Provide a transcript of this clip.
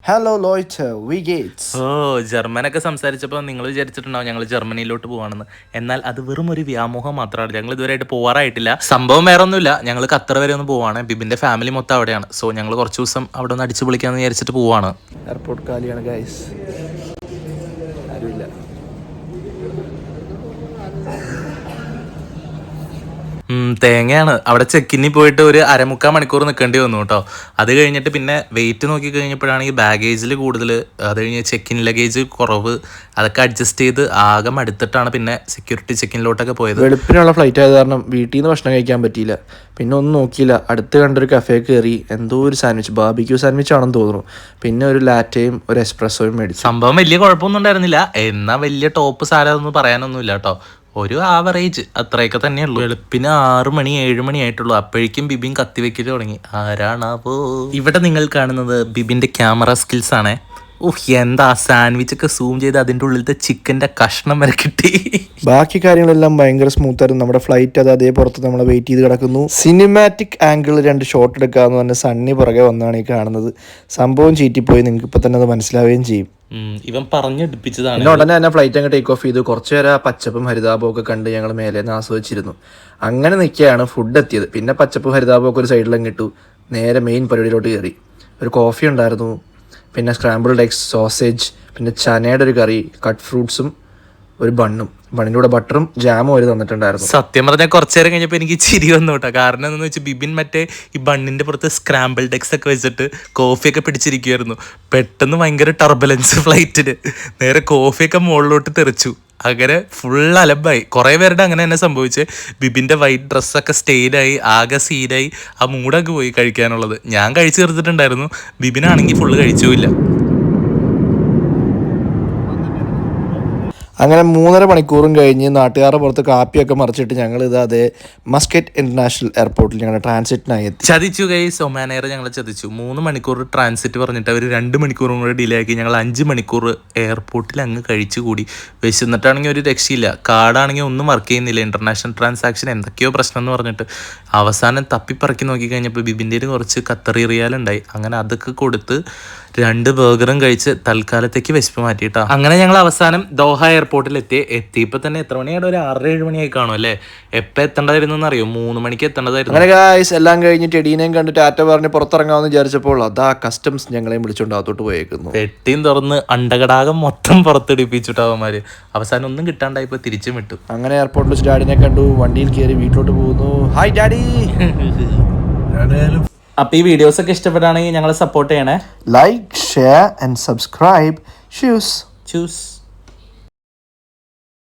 Hello ലോയ്റ്റ് വി ഗേറ്റ്സ്. ജർമ്മനൊക്കെ സംസാരിച്ചപ്പോൾ നിങ്ങൾ വിചാരിച്ചിട്ടുണ്ടാവും ഞങ്ങൾ ജർമ്മനിയിലോട്ട് പോവാണെന്ന്. എന്നാൽ അത് വെറും ഒരു വ്യാമോഹം മാത്രമാണ്. ഞങ്ങൾ ഇതുവരെയായിട്ട് പോവാറായിട്ടില്ല. സംഭവം വേറെ ഒന്നുമില്ല, ഞങ്ങൾ ഖത്തർ വരെ ഒന്ന് പോവാണ്. ബിബിന്റെ ഫാമിലി മൊത്തം അവിടെയാണ്. സോ ഞങ്ങൾ കുറച്ച് ദിവസം അവിടെ ഒന്ന് അടിച്ചു പൊളിക്കാന്ന് വിചാരിച്ചിട്ട് പോവാണ്. എയർപോർട്ട് കാലിയാണ് ഗൈസ്, ആരുമില്ല. തേങ്ങയാണ്. അവിടെ ചെക്കിന്നി പോയിട്ട് ഒരു അരമുക്കാൽ മണിക്കൂർ നിൽക്കേണ്ടി വന്നു കേട്ടോ. അത് കഴിഞ്ഞിട്ട് പിന്നെ വെയിറ്റ് നോക്കി കഴിഞ്ഞപ്പോഴാണെങ്കിൽ ബാഗേജിൽ കൂടുതൽ, അത് കഴിഞ്ഞ് ചെക്കിൻ ലഗേജ് കുറവ്, അതൊക്കെ അഡ്ജസ്റ്റ് ചെയ്ത് ആകെ മടുത്തിട്ടാണ് പിന്നെ സെക്യൂരിറ്റി ചെക്കിനിലോട്ടൊക്കെ പോയത്. വെളുപ്പിനുള്ള ഫ്ലൈറ്റ് ആയത് കാരണം വീട്ടിൽ നിന്ന് ഭക്ഷണം കഴിക്കാൻ പറ്റിയില്ല. പിന്നെ ഒന്നും നോക്കിയില്ല, അടുത്ത് കണ്ടൊരു കഫേ കയറി എന്തോ ഒരു സാൻഡ്വിച്ച്, ബാർബിക്യൂ സാൻഡ്വിച്ച് ആണെന്ന് തോന്നുന്നു. പിന്നെ ഒരു ലാറ്റയും ഒരു എസ്പ്രസോയും മേടിച്ചു. സംഭവം വലിയ കുഴപ്പമൊന്നും ഉണ്ടായിരുന്നില്ല. എന്നാൽ വലിയ ടോപ്പ് സാധനമൊന്നും പറയാനൊന്നുമില്ല കേട്ടോ. ഒരു ആവറേജ് അത്രയൊക്കെ തന്നെയുള്ളൂ. വെളുപ്പിന് 6 മണി 7 മണി ആയിട്ടുള്ളൂ. അപ്പോഴേക്കും ബിബിൻ കത്തിവെക്കൽ തുടങ്ങി. ആരാണാവോ? ഇവിടെ നിങ്ങൾ കാണുന്നത് ബിബിന്റെ ക്യാമറ സ്കിൽസ് ആണ്. എന്താ സാൻഡ്വിച്ച് ഒക്കെ സൂം ചെയ്ത് അതിൻ്റെ ഉള്ളിലത്തെ ചിക്കൻ്റെ കഷ്ണം വരെ കിട്ടി. ബാക്കി കാര്യങ്ങളെല്ലാം ഭയങ്കര സ്മൂത്ത് ആയിരുന്നു. നമ്മുടെ ഫ്ലൈറ്റ് അത് അതേ പുറത്ത് നമ്മളെ വെയിറ്റ് ചെയ്ത് കിടക്കുന്നു. സിനിമാറ്റിക് ആംഗിൾ 2 ഷോട്ട് എടുക്കാമെന്ന് പറഞ്ഞ സണ്ണി പുറകെ വന്നാണ് ഈ കാണുന്നത്. സംഭവം ചീറ്റിപ്പോയി, നിങ്ങൾക്ക് ഇപ്പം തന്നെ അത് മനസ്സിലാവുകയും ചെയ്യും. ഇവൻ പറഞ്ഞെടുപ്പിച്ചതാണ്. ഉടനെ തന്നെ ഫ്ലൈറ്റ് അങ്ങ് ടേക്ക് ഓഫ് ചെയ്തു. കുറച്ചു നേരം ആ പച്ചപ്പും ഹരിതാപവും ഒക്കെ കണ്ട് ഞങ്ങൾ മേലെ നിന്ന് ആസ്വദിച്ചിരുന്നു. അങ്ങനെ നിൽക്കുകയാണ് ഫുഡ് എത്തിയത്. പിന്നെ പച്ചപ്പും ഹരിതാപവും ഒക്കെ ഒരു സൈഡിലും ഇട്ടു. നേരെ മെയിൻ പരിപാടിയിലോട്ട് കയറി. ഒരു കോഫി ഉണ്ടായിരുന്നു, പിന്നെ സ്ക്രാമ്പിൾഡ് എഗ്സ്, സോസേജ്, പിന്നെ ചനയുടെ ഒരു കറി, കട്ട് ഫ്രൂട്ട്സും ഒരു ബണ്ണും. ബണ്ണിൻ്റെ കൂടെ ബട്ടറും ജാമും അവർ തന്നിട്ടുണ്ടായിരുന്നു. സത്യം പറഞ്ഞാൽ കുറച്ചു നേരം കഴിഞ്ഞപ്പോൾ എനിക്ക് ചിരി വന്നു കേട്ടോ. കാരണം എന്താണെന്ന് വെച്ചാൽ ബിബിൻ മറ്റേ ഈ ബണ്ണിൻ്റെ പുറത്ത് സ്ക്രാമ്പിൾഡ് എഗ്സ് ഒക്കെ വെച്ചിട്ട് കോഫിയൊക്കെ പിടിച്ചിരിക്കുമായിരുന്നു. പെട്ടെന്ന് ഭയങ്കര ടർബുലൻസ് ഫ്ലൈറ്റിന്, നേരെ കോഫിയൊക്കെ മുകളിലോട്ട് തെറിച്ചു. അങ്ങനെ ഫുൾ അലമ്പായി. കുറേ പേരുടെ അങ്ങനെ തന്നെ സംഭവിച്ച്. ബിബിൻ്റെ വൈറ്റ് ഡ്രസ്സൊക്കെ സ്റ്റെയിലായി, ആകെ സീനായി. ആ മൂടൊക്കെ പോയി കഴിക്കാനുള്ളത്. ഞാൻ കഴിച്ചു തീർത്തിട്ടുണ്ടായിരുന്നു, ബിബിനാണെങ്കിൽ ഫുള്ള് കഴിച്ചുമില്ല. അങ്ങനെ 3.5 മണിക്കൂറും കഴിഞ്ഞ് നാട്ടുകാരുടെ പുറത്ത് കാപ്പിയൊക്കെ മറിച്ചിട്ട് ഞങ്ങൾ ഇത് അതേ മസ്കറ്റ് ഇന്റർനാഷണൽ എയർപോർട്ടിൽ ഞങ്ങളുടെ ട്രാൻസിറ്റിനായി എത്തി. ചതിച്ചു ഗൈസ്, ഒമാൻ എയർ ഞങ്ങളെ ചതിച്ചു. 3 മണിക്കൂർ ട്രാൻസിറ്റ് പറഞ്ഞിട്ട് അവർ 2 മണിക്കൂറും കൂടെ ഡിലേ ആക്കി. ഞങ്ങൾ 5 മണിക്കൂർ എയർപോർട്ടിൽ അങ്ങ് കഴിച്ചു കൂടി. വിശന്നിട്ടാണെങ്കിൽ ഒരു രക്ഷയില്ല. കാർഡാണെങ്കിൽ ഒന്നും വർക്ക് ചെയ്യുന്നില്ല. ഇന്റർനാഷണൽ ട്രാൻസാക്ഷൻ എന്തൊക്കെയോ പ്രശ്നം എന്ന് പറഞ്ഞിട്ട് അവസാനം തപ്പിപ്പറക്കി നോക്കി കഴിഞ്ഞപ്പോൾ ബിബിൻ്റെ കുറച്ച് ഖത്തറി റിയാലുണ്ടായി. അങ്ങനെ അതൊക്കെ കൊടുത്ത് 2 ബർഗറും കഴിച്ച് തൽക്കാലത്തേക്ക് വിശപ്പ് മാറ്റിയിട്ടാ. അങ്ങനെ ഞങ്ങൾ അവസാനം ദോഹ എയർപോർട്ടിൽ എത്തിയപ്പോൾ തന്നെ എത്ര മണിയായിട്ട്, ഒരു 6-7 മണിയായി കാണും അല്ലേ. എപ്പോൾ എത്തേണ്ടതായിരുന്നു അറിയോ? 3 മണിക്ക് എത്തേണ്ടതായിരുന്നു. അങ്ങനെ ഗായ്സ് എല്ലാം കഴിഞ്ഞിട്ട് എടീനെയും കണ്ട് ടാറ്റ പറഞ്ഞ് പുറത്തിറങ്ങാമെന്ന് വിചാരിച്ചപ്പോൾ അതാ കസ്റ്റംസ് ഞങ്ങളെയും വിളിച്ചോണ്ട് അകത്തോട്ട് പോയേക്കുന്നു. പെട്ടിയും തുറന്ന് അണ്ടകടാകം മൊത്തം പുറത്തെടുപ്പിച്ചിട്ടാവന്മാര്. അവസാനം ഒന്നും കിട്ടാണ്ടായിപ്പോൾ തിരിച്ചും വിട്ടു. അങ്ങനെ എയർപോർട്ടിൽ വെച്ച് ഡാഡിനെ കണ്ടു, വണ്ടിയിൽ കയറി വീട്ടിലോട്ട് പോകുന്നു. Hi daddy. അപ്പോൾ ഈ വീഡിയോസ് ഒക്കെ ഇഷ്ടപ്പെട്ടാണെങ്കിൽ ഞങ്ങളെ സപ്പോർട്ട് ചെയ്യണേ. Like, share and subscribe. Choose.